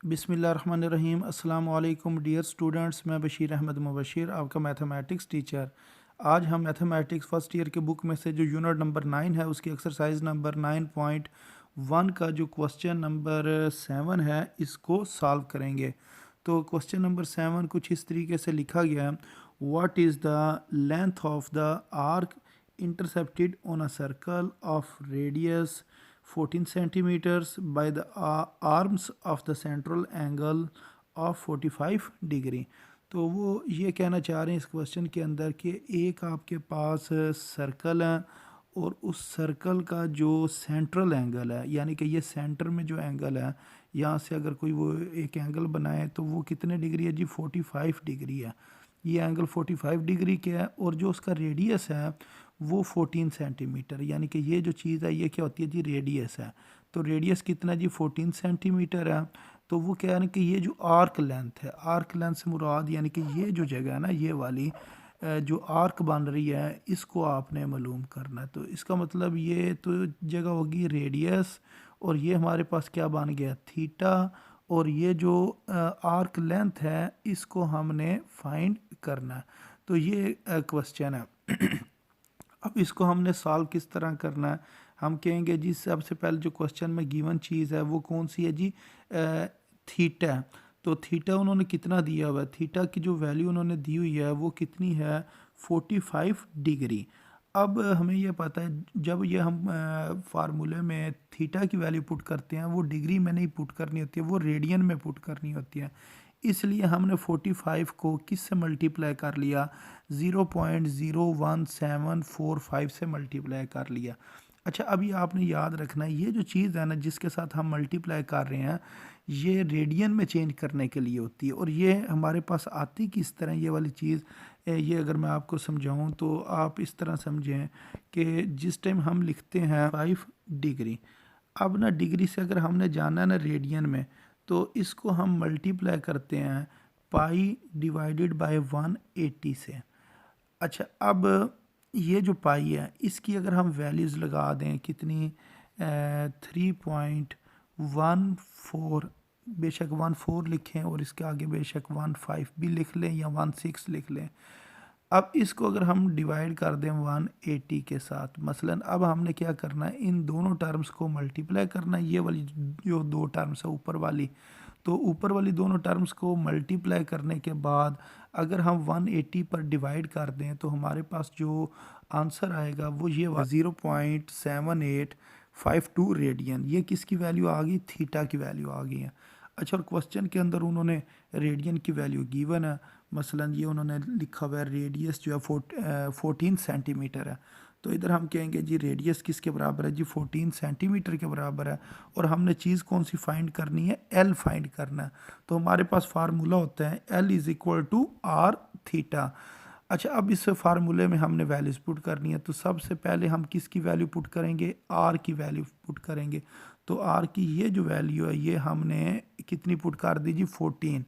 बिस्मिल्लाहिर्रहमानिर्रहीम। अस्सलाम वालेकुम डियर स्टूडेंट्स, मैं बशीर अहमद मुबशिर, आपका मैथमेटिक्स टीचर। आज हम मैथमेटिक्स फ़र्स्ट ईयर के बुक में से जो यूनिट नंबर 9 है उसकी एक्सरसाइज नंबर 9.1 का जो क्वेश्चन नंबर 7 है इसको सॉल्व करेंगे। तो क्वेश्चन नंबर 7 कुछ इस तरीके से लिखा गया है। What is the length of the arc intercepted on a circle of radius 14 centimeters by the arms of the central angle of 45 degree. तो वो ये कहना चाह रहे हैं इस क्वेश्चन के अंदर कि एक आपके पास सर्कल है और उस सर्कल का जो सेंट्रल एंगल है, यानी कि ये सेंटर में जो एंगल है, यहाँ से अगर कोई वो एक एंगल बनाए तो वो कितने डिग्री है जी? 45 डिग्री है। ये एंगल 45 डिग्री के है और जो उसका रेडियस है वो 14 सेंटीमीटर, यानी कि ये जो चीज़ है ये क्या होती है जी? रेडियस है। तो रेडियस कितना जी? 14 सेंटीमीटर है। तो वो क्या है कि ये जो आर्क लेंथ है, आर्क लेंथ से मुराद यानी कि ये जो जगह है ना, ये वाली जो आर्क बन रही है इसको आपने मालूम करना है। तो इसका मतलब ये तो जगह होगी रेडियस, और ये हमारे पास क्या बन गया? थीटा। और ये जो आर्क लेंथ है इसको हमने फाइंड करना है। तो ये क्वेश्चन है। अब इसको हमने सॉल्व किस तरह करना है? हम कहेंगे जी सबसे पहले जो क्वेश्चन में गिवन चीज़ है वो कौन सी है जी? थीटा। तो थीटा उन्होंने कितना दिया हुआ है? थीटा की जो वैल्यू उन्होंने दी हुई है वो कितनी है? 45 डिग्री। अब हमें ये पता है जब ये हम फार्मूले में थीटा की वैल्यू पुट करते हैं वो डिग्री में नहीं पुट करनी होती है, वो रेडियन में पुट करनी होती है। इसलिए हमने 45 को किस से मल्टीप्लाई कर लिया? 0.01745 से मल्टीप्लाई कर लिया। अच्छा, अभी आपने याद रखना है ये जो चीज़ है ना जिसके साथ हम मल्टीप्लाई कर रहे हैं ये रेडियन में चेंज करने के लिए होती है, और ये हमारे पास आती किस तरह ये वाली चीज़? ये अगर मैं आपको समझाऊं तो आप इस तरह समझें कि जिस टाइम हम लिखते हैं 5 डिग्री, अब ना डिग्री से अगर हमने जाना है ना रेडियन में, तो इसको हम मल्टीप्लाई करते हैं पाई डिवाइडेड बाय 180 से। अच्छा, अब ये जो पाई है इसकी अगर हम वैल्यूज़ लगा दें कितनी? 3.14, बेशक 14 लिखें और इसके आगे बेशक 15 भी लिख लें या 16 लिख लें। अब इसको अगर हम डिवाइड कर दें 180 के साथ, मसलन अब हमने क्या करना है? इन दोनों टर्म्स को मल्टीप्लाई करना है। ये वाली जो दो टर्म्स है ऊपर वाली, तो ऊपर वाली दोनों टर्म्स को मल्टीप्लाई करने के बाद अगर हम 180 पर डिवाइड कर दें तो हमारे पास जो आंसर आएगा वो ये 0.7852 रेडियन। ये किसकी वैल्यू आ गई? थीटा की वैल्यू आ गई है। अच्छा, और क्वेश्चन के अंदर उन्होंने रेडियन की वैल्यू गिवन है, मसलन ये उन्होंने लिखा हुआ है रेडियस जो है 14 सेंटीमीटर है। तो इधर हम कहेंगे जी रेडियस किसके बराबर है जी? 14 सेंटीमीटर के बराबर है। और हमने चीज़ कौन सी फाइंड करनी है? एल फाइंड करना है। तो हमारे पास फार्मूला होता है L is equal to R theta. अच्छा, अब इस फार्मूले में हमने वैल्यूज़ पुट करनी है। तो सबसे पहले हम किसकी वैल्यू पुट करेंगे? आर की वैल्यू पुट करेंगे। तो आर की ये जो वैल्यू है ये हमने कितनी पुट कर दी जी? 14।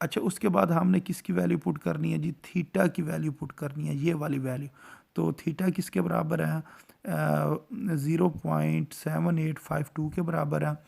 अच्छा, उसके बाद हमने किसकी वैल्यू पुट करनी है जी? थीटा की वैल्यू पुट करनी है, ये वाली वैल्यू। तो थीटा किसके बराबर है? 0.7852 के बराबर है।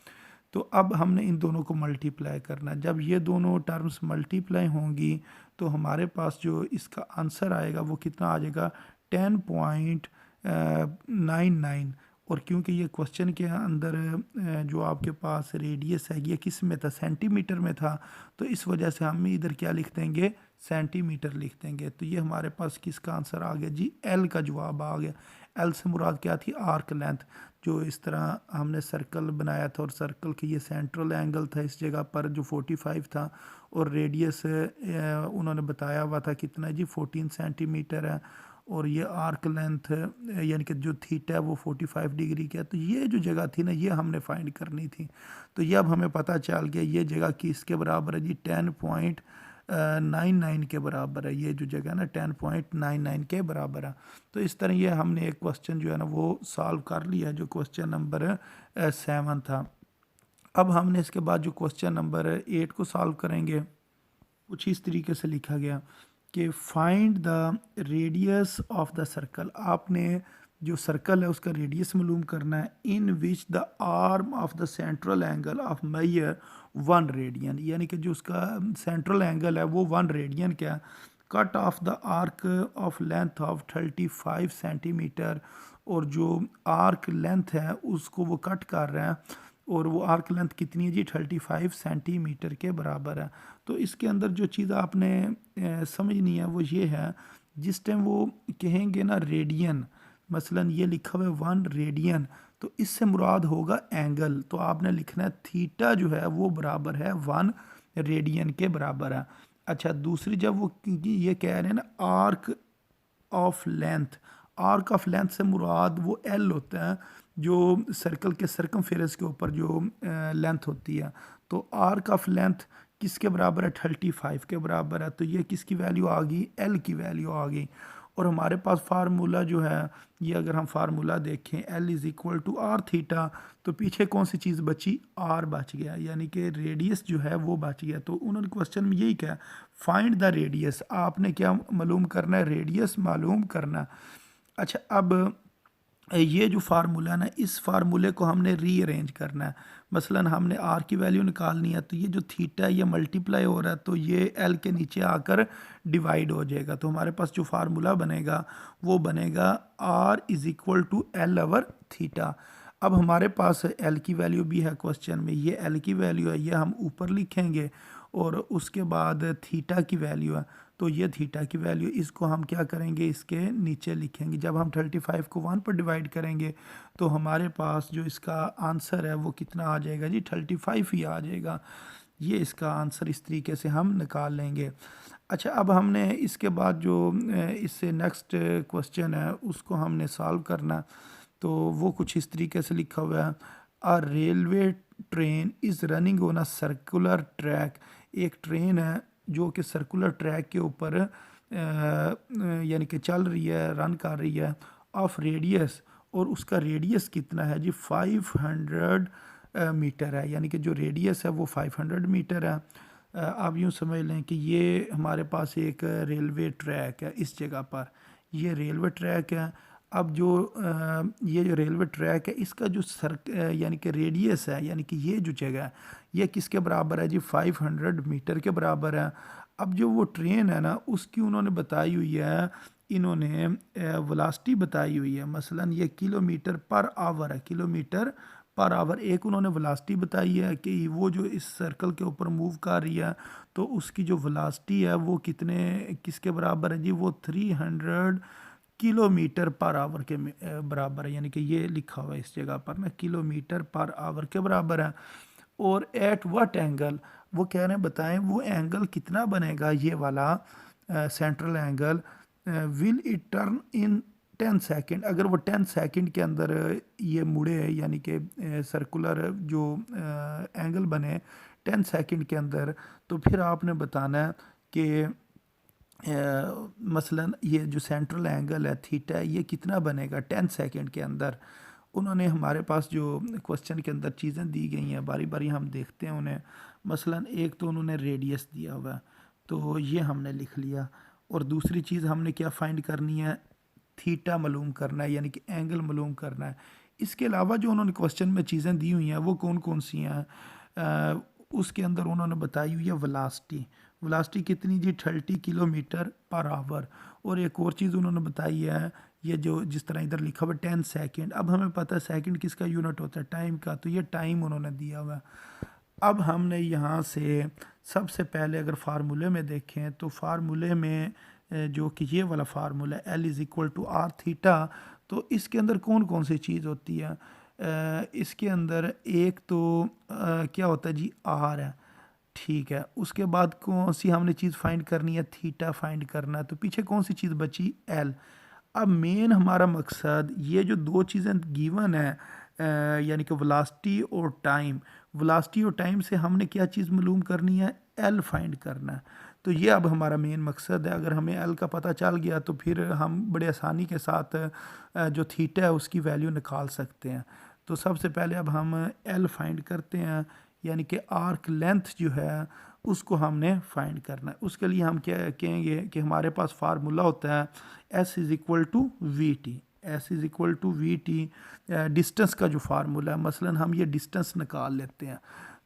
तो अब हमने इन दोनों को मल्टीप्लाई करना है। जब ये दोनों टर्म्स मल्टीप्लाई होंगी तो हमारे पास जो इसका आंसर आएगा वो कितना आ जाएगा? 10.99। और क्योंकि ये क्वेश्चन के अंदर जो आपके पास रेडियस है ये किस में था? सेंटीमीटर में था। तो इस वजह से हम इधर क्या लिख देंगे? सेंटीमीटर लिख देंगे। तो ये हमारे पास किसका आंसर आ गया जी? एल का जवाब आ गया। एल से मुराद क्या थी? Arc length. जो इस तरह हमने सर्कल बनाया था और सर्कल की ये सेंट्रल एंगल था इस जगह पर जो 45 था, और रेडियस उन्होंने बताया हुआ था कितना जी? 14 सेंटीमीटर है। और ये आर्क लेंथ यानी कि जो थीटा है वो 45 डिग्री का है। तो ये जो जगह थी ना ये हमने फाइंड करनी थी। तो ये अब हमें पता चल गया ये जगह किसके बराबर है जी? 10.99 के बराबर है। ये जो जगह है ना 10.99 के बराबर है। तो इस तरह ये हमने एक क्वेश्चन जो है ना वो सॉल्व कर लिया जो क्वेश्चन नंबर 7 था। अब हमने इसके बाद जो क्वेश्चन नंबर 8 को सॉल्व करेंगे कुछ इस तरीके से लिखा गया कि find the radius of the circle. आपने जो सर्कल है उसका रेडियस मालूम करना है। In which the arm of the central angle of measure 1 radian, यानी कि जो उसका सेंट्रल एंगल है वो 1 रेडियन क्या, cut off the arc of length of 35 centimetre, और जो आर्क लेंथ है उसको वो कट कर रहे हैं, और वो आर्क लेंथ कितनी है जी, 35 सेंटीमीटर के बराबर है। तो इसके अंदर जो चीज़ आपने समझनी है वो ये है, जिस टाइम वो कहेंगे ना रेडियन, मसलन ये लिखा हुआ है 1 रेडियन, तो इससे मुराद होगा एंगल, तो आपने लिखना है थीटा जो है वो बराबर है 1 रेडियन के बराबर है। अच्छा, दूसरी जब वो ये कह रहे हैं ना arc of length, arc of length से मुराद वो एल होता है जो सर्कल के सरकमफेरेंस के ऊपर जो लेंथ होती है। तो आर्क ऑफ लेंथ किसके बराबर है, 35 के बराबर है। तो ये किसकी वैल्यू आ गई, एल की वैल्यू आ गई। और हमारे पास फार्मूला जो है ये, अगर हम फार्मूला देखें L is equal to R theta, तो पीछे कौन सी चीज़ बची, आर बच गया, यानी कि रेडियस जो है वो बच गया। तो उन्होंने क्वेश्चन में यही कहा, फाइंड द रेडियस, आपने क्या मालूम करना है, रेडियस मालूम करना। अच्छा, अब ये जो फार्मूला है ना, इस फार्मूले को हमने रीअरेंज करना है। मसलन हमने आर की वैल्यू निकालनी है, तो ये जो थीटा है ये मल्टीप्लाई हो रहा है, तो ये एल के नीचे आकर डिवाइड हो जाएगा। तो हमारे पास जो फार्मूला बनेगा वो बनेगा R is equal to L over theta. अब हमारे पास एल की वैल्यू भी है क्वेश्चन में, ये एल की वैल्यू है, ये हम ऊपर लिखेंगे, और उसके बाद थीटा की वैल्यू है, तो ये थीटा की वैल्यू, इसको हम क्या करेंगे, इसके नीचे लिखेंगे। जब हम 35 को 1 पर डिवाइड करेंगे तो हमारे पास जो इसका आंसर है वो कितना आ जाएगा जी, 35 ही आ जाएगा। ये इसका आंसर इस तरीके से हम निकाल लेंगे। अच्छा, अब हमने इसके बाद जो इससे नेक्स्ट क्वेश्चन है उसको हमने सॉल्व करना, तो वो कुछ इस तरीके से लिखा हुआ है, a railway train is running on a circular track, एक ट्रेन है जो कि सर्कुलर ट्रैक के ऊपर यानी कि चल रही है, रन कर रही है, ऑफ रेडियस, और उसका रेडियस कितना है जी, 500 मीटर है, यानी कि जो रेडियस है वो 500 मीटर है। आप यूँ समझ लें कि ये हमारे पास एक रेलवे ट्रैक है, इस जगह पर ये रेलवे ट्रैक है। अब जो ये जो रेलवे ट्रैक है इसका जो यानी कि रेडियस है, यानी कि ये जो जगह है ये किसके बराबर है जी, 500 मीटर के बराबर है। अब जो वो ट्रेन है ना उसकी उन्होंने बताई हुई है, इन्होंने वेलोसिटी बताई हुई है, मसलन ये किलोमीटर पर आवर है, किलोमीटर पर आवर एक उन्होंने वेलोसिटी बताई है कि वो जो इस सर्कल के ऊपर मूव कर रही है, तो उसकी जो वेलोसिटी है वो कितने किसके बराबर है जी, वो 300 किलोमीटर पर आवर के बराबर है, यानी कि ये लिखा हुआ है इस जगह पर ना, किलोमीटर पर आवर के बराबर है। और एट व्हाट एंगल, वो कह रहे हैं बताएं वो एंगल कितना बनेगा, ये वाला central angle, will it turn in 10 second, अगर वो 10 सेकेंड के अंदर ये मुड़े, यानी कि सर्कुलर जो एंगल बने 10 सेकेंड के अंदर, तो फिर आपने बताना है कि मसलन ये जो सेंट्रल एंगल है थीटा ये कितना बनेगा 10 सेकेंड के अंदर। उन्होंने हमारे पास जो क्वेश्चन के अंदर चीज़ें दी गई हैं बारी बारी हम देखते हैं उन्हें। मसलन एक तो उन्होंने रेडियस दिया हुआ है, तो ये हमने लिख लिया, और दूसरी चीज़ हमने क्या फाइंड करनी है, थीटा मालूम करना है, यानी कि एंगल मालूम करना है। इसके अलावा जो उन्होंने क्वेश्चन में चीज़ें दी हुई हैं वो कौन कौन सी हैं, उसके अंदर उन्होंने बताई हुई है वेलोसिटी, वेलोसिटी कितनी जी, 30 किलोमीटर पर आवर। और एक और चीज़ उन्होंने बताई है, ये जो जिस तरह इधर लिखा हुआ 10 सेकेंड, अब हमें पता है सेकेंड किसका यूनिट होता है, टाइम का, तो ये टाइम उन्होंने दिया हुआ है। अब हमने यहाँ से सबसे पहले अगर फार्मूले में देखें तो फार्मूले में जो कि ये वाला formula L is equal to R theta, तो इसके अंदर कौन कौन सी चीज़ होती है, इसके अंदर एक तो क्या होता है जी, आर है, ठीक है। उसके बाद कौन सी हमने चीज़ फाइंड करनी है, थीटा फाइंड करना है, तो पीछे कौन सी चीज़ बची, एल। अब मेन हमारा मकसद ये जो दो चीज़ें गिवन है, यानी कि वेलोसिटी और टाइम, वेलोसिटी और टाइम से हमने क्या चीज़ मालूम करनी है, एल फाइंड करना है। तो ये अब हमारा मेन मकसद है। अगर हमें एल का पता चल गया तो फिर हम बड़े आसानी के साथ जो थीटा है उसकी वैल्यू निकाल सकते हैं। तो सबसे पहले अब हम एल फाइंड करते हैं, यानी कि आर्क लेंथ जो है उसको हमने फाइंड करना है। उसके लिए हम क्या कहेंगे कि हमारे पास फार्मूला होता है S is equal to V T, S is equal to V T, distance का जो फार्मूला है, मसलन हम ये डिस्टेंस निकाल लेते हैं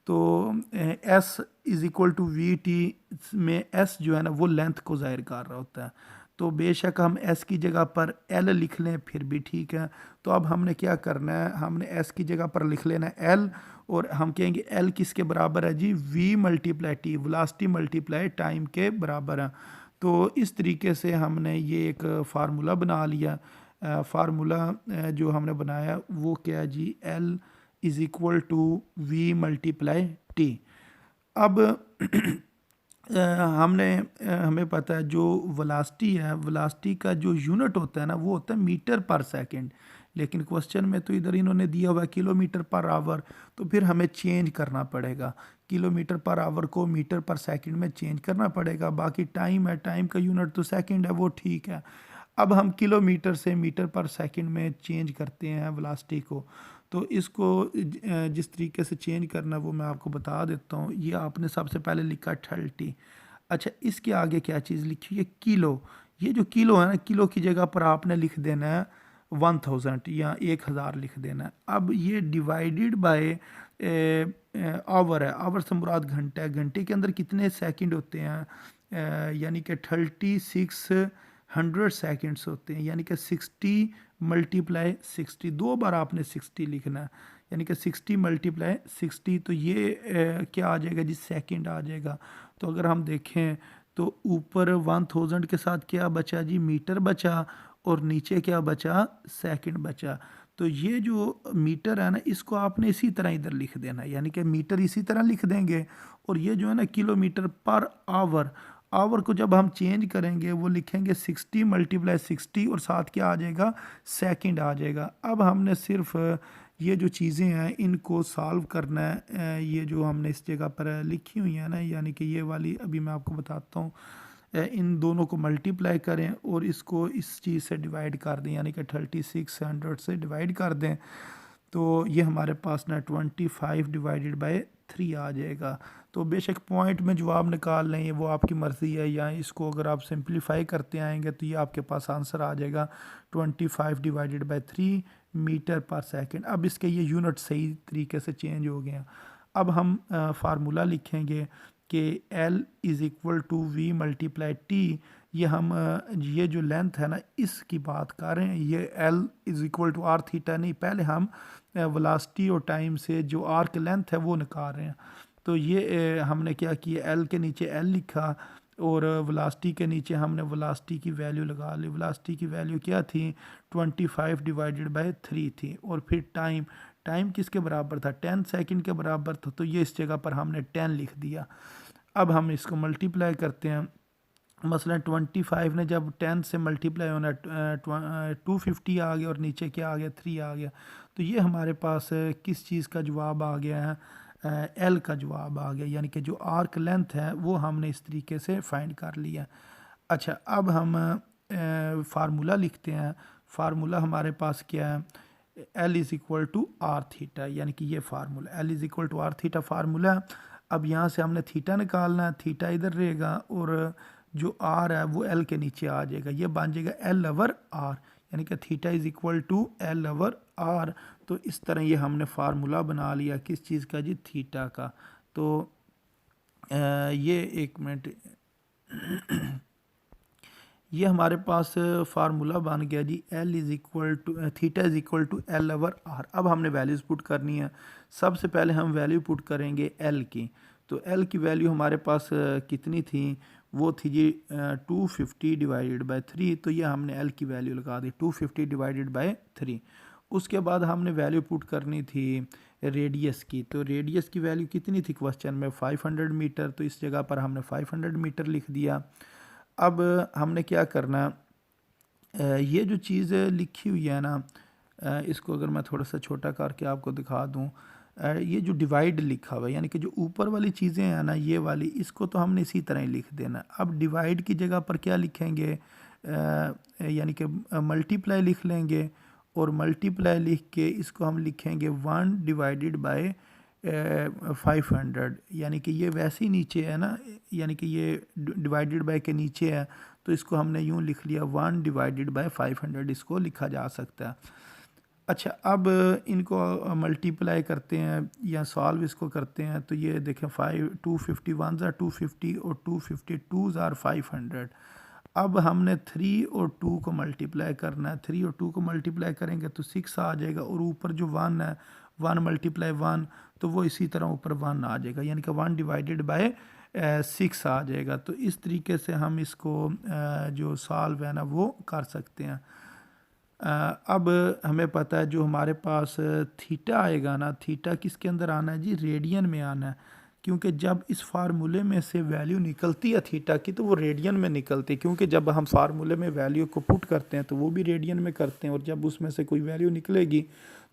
तो S is equal to V T में एस जो है ना वो लेंथ को ज़ाहिर कर रहा होता है। तो बेशक हम एस की जगह पर एल लिख लें फिर भी ठीक है। तो अब हमने क्या करना है, हमने एस की जगह पर लिख लेना है एल, और हम कहेंगे एल किसके बराबर है जी, V multiply T, velocity multiply time के बराबर है। तो इस तरीके से हमने ये एक फार्मूला बना लिया। फार्मूला जो हमने बनाया वो क्या है जी, L is equal to V multiply T. अब हमें पता है जो वेलोसिटी है, वेलोसिटी का जो यूनिट होता है ना वो होता है मीटर पर सेकंड, लेकिन क्वेश्चन में तो इधर इन्होंने दिया हुआ है किलोमीटर पर आवर, तो फिर हमें चेंज करना पड़ेगा, किलोमीटर पर आवर को मीटर पर सेकंड में चेंज करना पड़ेगा। बाकी टाइम है, टाइम का यूनिट तो सेकंड है, वो ठीक है। अब हम किलोमीटर से मीटर पर सेकंड में चेंज करते हैं वेलोसिटी को, तो इसको जिस तरीके से चेंज करना वो मैं आपको बता देता हूँ। ये आपने सबसे पहले लिखा 30। अच्छा, इसके आगे क्या चीज़ लिखी है, किलो। ये जो किलो है ना, किलो की जगह पर आपने लिख देना है 1000 या 1000 लिख देना है। अब ये डिवाइडेड बाय आवर है, आवर से मुराद घंटा है, घंटे के अंदर कितने सेकंड होते हैं, यानी कि 3600 सेकंड्स होते हैं, यानी कि 60 मल्टीप्लाई 60, दो बार आपने 60 लिखना है, यानी कि 60 मल्टीप्लाई 60, तो ये क्या आ जाएगा जी, सेकंड आ जाएगा। तो अगर हम देखें तो ऊपर 1000 के साथ क्या बचा जी, मीटर बचा, और नीचे क्या बचा, सेकंड बचा। तो ये जो मीटर है ना इसको आपने इसी तरह इधर लिख देना है, यानी कि मीटर इसी तरह लिख देंगे, और ये जो है ना किलोमीटर पर आवर, आवर को जब हम चेंज करेंगे वो लिखेंगे 60 मल्टीप्लाई 60, और साथ क्या आ जाएगा, सेकंड आ जाएगा। अब हमने सिर्फ ये जो चीज़ें हैं इनको सॉल्व करना है, ये जो हमने इस जगह पर लिखी हुई है ना, यानी कि ये वाली अभी मैं आपको बताता हूँ, इन दोनों को मल्टीप्लाई करें और इसको इस चीज़ से डिवाइड कर दें, यानी कि 3600 से डिवाइड कर दें, तो ये हमारे पास ना 25 डिवाइडेड बाय 3 आ जाएगा। तो बेशक पॉइंट में जवाब निकाल लें, ये वो आपकी मर्ज़ी है, या इसको अगर आप सिंप्लीफाई करते आएंगे तो ये आपके पास आंसर आ जाएगा 25 डिवाइडेड बाय 3 मीटर पर सेकंड। अब इसके ये यूनिट सही तरीके से चेंज हो गए हैं। अब हम फार्मूला लिखेंगे कि L is equal to V multiply T. ये हम ये जो लेंथ है ना इसकी बात कर रहे हैं, ये L is equal to R theta नहीं, पहले हम वेलोसिटी और टाइम से जो आर्क लेंथ है वो निकाल रहे हैं। तो ये हमने क्या किया, L के नीचे L लिखा, और वेलोसिटी के नीचे हमने वेलोसिटी की वैल्यू लगा ली। वेलोसिटी की वैल्यू क्या थी, 25 डिवाइडेड बाय 3 थी, और फिर टाइम, टाइम किसके बराबर था, 10 सेकंड के बराबर था, तो ये इस जगह पर हमने 10 लिख दिया। अब हम इसको मल्टीप्लाई करते हैं, मसलन 25 ने जब 10 से मल्टीप्लाई होना 250 आ गया, और नीचे क्या आ गया, 3 आ गया। तो ये हमारे पास किस चीज़ का जवाब आ गया है, एल का जवाब आ गया, यानी कि जो आर्क लेंथ है वो हमने इस तरीके से फाइंड कर लिया। अच्छा, अब हम फार्मूला लिखते हैं। फार्मूला हमारे पास क्या है, L is equal to R theta, यानी कि ये formula L is equal to R theta formula. अब यहाँ से हमने थीटा निकालना है, थीटा इधर रहेगा, और जो आर है वो एल के नीचे आ जाएगा, ये बन जाएगा एल ओवर आर, यानी कि theta is equal to L over R. तो इस तरह ये हमने फार्मूला बना लिया किस चीज़ का जी, थीटा का। तो ये एक मिनट, ये हमारे पास फार्मूला बन गया जी, L is equal to theta is equal to L over R. अब हमने वैल्यूज़ पुट करनी है। सबसे पहले हम वैल्यू पुट करेंगे एल की। तो एल की वैल्यू हमारे पास कितनी थी, वो थी जी 250 डिवाइडेड बाय 3, तो ये हमने एल की वैल्यू लगा दी 250 डिवाइडेड बाय 3। उसके बाद हमने वैल्यू पुट करनी थी रेडियस की। तो रेडियस की वैल्यू कितनी थी क्वेश्चन में, 500 मीटर, तो इस जगह पर हमने 500 मीटर लिख दिया। अब हमने क्या करना, ये जो चीज़ लिखी हुई है ना, इसको अगर मैं थोड़ा सा छोटा करके आपको दिखा दूँ, ये जो डिवाइड लिखा हुआ है, यानी कि जो ऊपर वाली चीज़ें हैं ना ये वाली, इसको तो हमने इसी तरह ही लिख देना। अब डिवाइड की जगह पर क्या लिखेंगे, यानी कि मल्टीप्लाई लिख लेंगे, और मल्टीप्लाई लिख के इसको हम लिखेंगे 1 डिवाइडेड बाय 500, यानी कि ये वैसे ही नीचे है ना, यानी कि ये डिवाइडेड बाय के नीचे है, तो इसको हमने यूँ लिख लिया 1 डिवाइडेड बाय 500, इसको लिखा जा सकता है। अच्छा, अब इनको मल्टीप्लाई करते हैं या सॉल्व इसको करते हैं, तो ये देखें 251 ज़ार 250 और 252 ज़ार 500। अब हमने 3 और 2 को मल्टीप्लाई करना है, 3 और 2 को मल्टीप्लाई करेंगे तो 6 आ जाएगा, और ऊपर जो 1 है 1 मल्टीप्लाई 1, तो वो इसी तरह ऊपर 1 आ जाएगा, यानी कि 1 डिवाइडेड बाय 6 आ जाएगा। तो इस तरीके से हम इसको जो सॉल्व है ना वो कर सकते हैं। अब हमें पता है जो हमारे पास थीटा आएगा ना, थीटा किसके अंदर आना है जी, रेडियन में आना है, क्योंकि जब इस फार्मूले में से वैल्यू निकलती है थीटा की तो वो रेडियन में निकलती है, क्योंकि जब हम फार्मूले में वैल्यू को पुट करते हैं तो वो भी रेडियन में करते हैं, और जब उसमें से कोई वैल्यू निकलेगी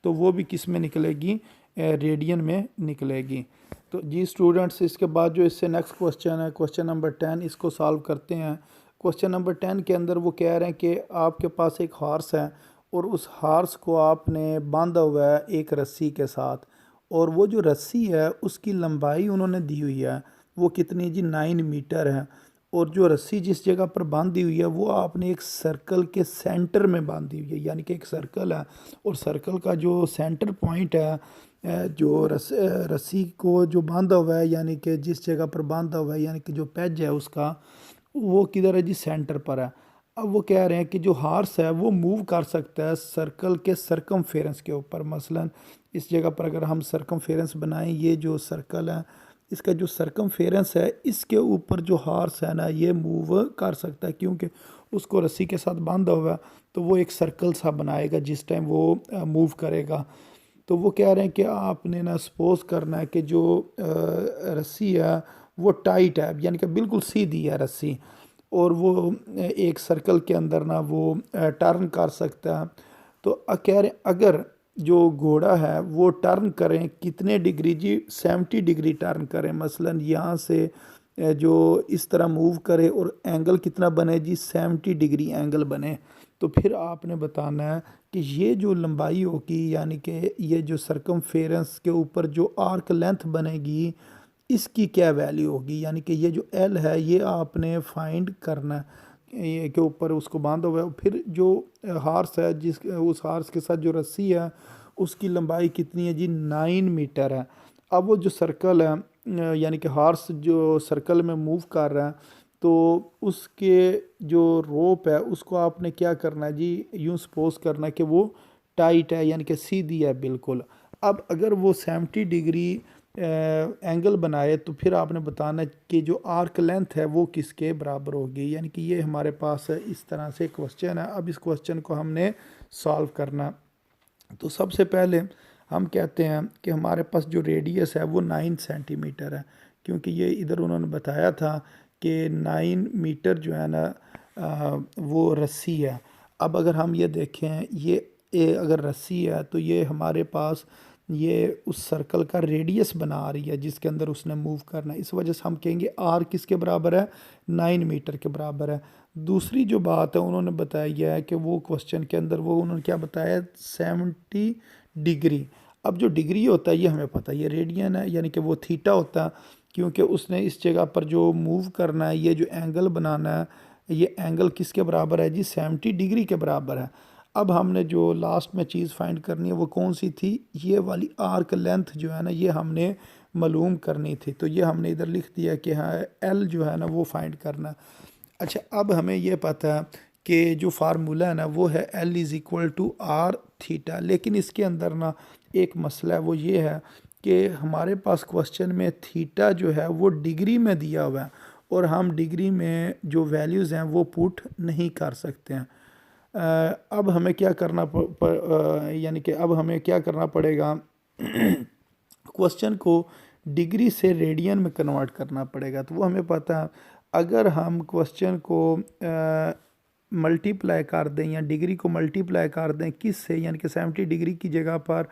तो वो भी किस में निकलेगी, रेडियन में निकलेगी। तो जी स्टूडेंट्स, इसके बाद जो इससे नेक्स्ट क्वेश्चन है, क्वेश्चन नंबर 10, इसको सॉल्व करते हैं। क्वेश्चन नंबर 10 के अंदर वो कह रहे हैं कि आपके पास एक हॉर्स है और उस हॉर्स को आपने बांधा हुआ है एक रस्सी के साथ, और वो जो रस्सी है उसकी लंबाई उन्होंने दी हुई है, वो कितनी जी, 9 मीटर है, और जो रस्सी जिस जगह पर बांधी हुई है वो आपने एक सर्कल के सेंटर में बांधी हुई है, यानी कि एक सर्कल है और सर्कल का जो सेंटर पॉइंट है, जो रस्सी को जो बांधा हुआ है, यानी कि जिस जगह पर बांधा हुआ है, यानी कि जो पेज है उसका, वो किधर है जी, सेंटर पर है। अब वो कह रहे हैं कि जो हॉर्स है वो मूव कर सकता है सर्कल के सरकमफेरेंस के ऊपर, मसलन इस जगह पर अगर हम सरकमफेरेंस बनाएं, ये जो सर्कल है इसका जो सरकमफेरेंस है इसके ऊपर जो हॉर्स है ना ये मूव कर सकता है, क्योंकि उसको रस्सी के साथ बांधा हुआ है, तो वो एक सर्कल सा बनाएगा जिस टाइम वो मूव करेगा। तो वो कह रहे हैं कि आपने ना सपोज करना है कि जो रस्सी है वो टाइट है, यानी कि बिल्कुल सीधी है रस्सी, और वो एक सर्कल के अंदर ना वो टर्न कर सकता है। तो कह रहे अगर जो घोड़ा है वो टर्न करें कितने डिग्री जी, 70 डिग्री टर्न करें, मसलन यहाँ से जो इस तरह मूव करे और एंगल कितना बने जी, 70 डिग्री एंगल बने, तो फिर आपने बताना है कि ये जो लंबाई होगी, यानी कि ये जो सरकमफेरेंस के ऊपर जो आर्क लेंथ बनेगी इसकी क्या वैल्यू होगी, यानी कि ये जो एल है ये आपने फाइंड करना है, ये के ऊपर उसको बांधा हुआ है, फिर जो हार्स है जिस उस हार्स के साथ जो रस्सी है उसकी लंबाई कितनी है जी, 9 मीटर है। अब वो जो सर्कल है यानी कि हार्स जो सर्कल में मूव कर रहा है, तो उसके जो रोप है उसको आपने क्या करना है जी, यूँ सपोज करना है कि वो टाइट है, यानी कि सीधी है बिल्कुल। अब अगर वो 70 डिग्री एंगल बनाए तो फिर आपने बताना है कि जो आर्क लेंथ है वो किसके बराबर होगी, यानी कि ये हमारे पास इस तरह से क्वेश्चन है। अब इस क्वेश्चन को हमने सॉल्व करना। तो सबसे पहले हम कहते हैं कि हमारे पास जो रेडियस है वो 9 सेंटीमीटर है, क्योंकि ये इधर उन्होंने बताया था कि 9 मीटर जो है ना वो रस्सी है। अब अगर हम ये देखें, ये अगर रस्सी है तो ये हमारे पास ये उस सर्कल का रेडियस बना रही है जिसके अंदर उसने मूव करना है, इस वजह से हम कहेंगे आर किसके बराबर है, 9 मीटर के बराबर है। दूसरी जो बात है उन्होंने बताया है कि वो क्वेश्चन के अंदर वो उन्होंने क्या बताया, 70 डिग्री। अब जो डिग्री होता है ये हमें पता है, ये रेडियन है, यानी कि वो थीटा होता है, क्योंकि उसने इस जगह पर जो मूव करना है, ये जो एंगल बनाना है, ये एंगल किसके बराबर है जी, 70 डिग्री के बराबर है। अब हमने जो लास्ट में चीज़ फाइंड करनी है वो कौन सी थी, ये वाली आर्क लेंथ जो है ना ये हमने मालूम करनी थी, तो ये हमने इधर लिख दिया कि हाँ एल जो है ना वो फाइंड करना। अच्छा, अब हमें ये पता है कि जो फार्मूला है ना वो है L is equal to R theta, लेकिन इसके अंदर ना एक मसला है, वो ये है कि हमारे पास क्वेश्चन में थीटा जो है वो डिग्री में दिया हुआ है, और हम डिग्री में जो वैल्यूज़ हैं वो पुट नहीं कर सकते हैं। अब हमें क्या करना यानी कि अब हमें क्या करना पड़ेगा, क्वेश्चन को डिग्री से रेडियन में कन्वर्ट करना पड़ेगा। तो वो हमें पता है, अगर हम क्वेश्चन को मल्टीप्लाई कर दें या डिग्री को मल्टीप्लाई कर दें किस से, यानी कि 70 डिग्री की जगह पर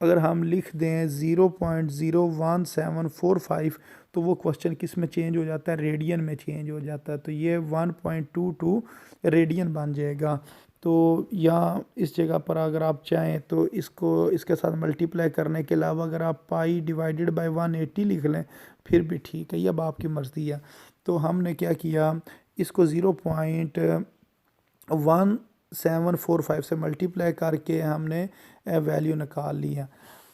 अगर हम लिख दें 0.01745, तो वो क्वेश्चन किस में चेंज हो जाता है, रेडियन में चेंज हो जाता है, तो ये 1.22 रेडियन बन जाएगा। तो यहाँ इस जगह पर अगर आप चाहें तो इसको इसके साथ मल्टीप्लाई करने के अलावा अगर आप पाई डिवाइडेड बाय 180 लिख लें फिर भी ठीक है, ये अब आपकी मर्ज़ी है। तो हमने क्या किया, इसको 0.1745 से मल्टीप्लाई करके हमने वैल्यू निकाल लिया।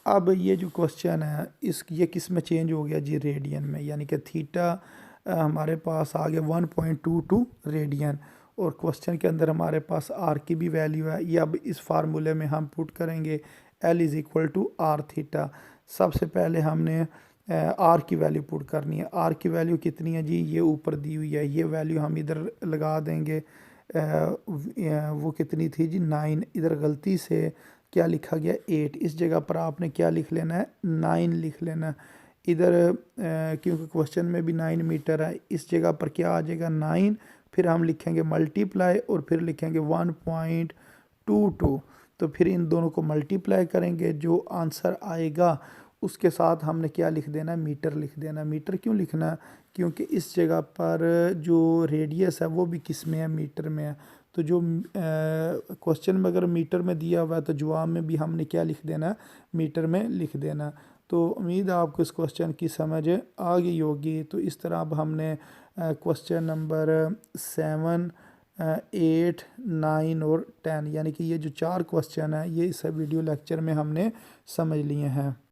अब ये जो क्वेश्चन है ये किस में चेंज हो गया जी, रेडियन में, यानी कि थीटा हमारे पास आ गया 1.22 रेडियन, और क्वेश्चन के अंदर हमारे पास आर की भी वैल्यू है। ये अब इस फार्मूले में हम पुट करेंगे L is equal to R theta. सबसे पहले हमने आर की वैल्यू पुट करनी है। आर की वैल्यू कितनी है जी, ये ऊपर दी हुई है, ये वैल्यू हम इधर लगा देंगे। वो कितनी थी जी 9, इधर गलती से क्या लिखा गया 8, इस जगह पर आपने क्या लिख लेना है 9 लिख लेना है। इधर क्योंकि क्वेश्चन में भी 9 मीटर है, इस जगह पर क्या आ जाएगा 9, फिर हम लिखेंगे मल्टीप्लाई और फिर लिखेंगे 1.22। तो फिर इन दोनों को मल्टीप्लाई करेंगे, जो आंसर आएगा उसके साथ हमने क्या लिख देना, मीटर लिख देना। मीटर क्यों लिखना, क्योंकि इस जगह पर जो रेडियस है वो भी किस में है, मीटर में है। तो जो क्वेश्चन में अगर मीटर में दिया हुआ है तो जवाब में भी हमने क्या लिख देना, मीटर में लिख देना। तो उम्मीद है आपको इस क्वेश्चन की समझ आ गई होगी। तो इस तरह अब हमने क्वेश्चन नंबर 7, 8, 9 और 10 यानी कि ये जो 4 क्वेश्चन है ये इस वीडियो लेक्चर में हमने समझ लिए हैं।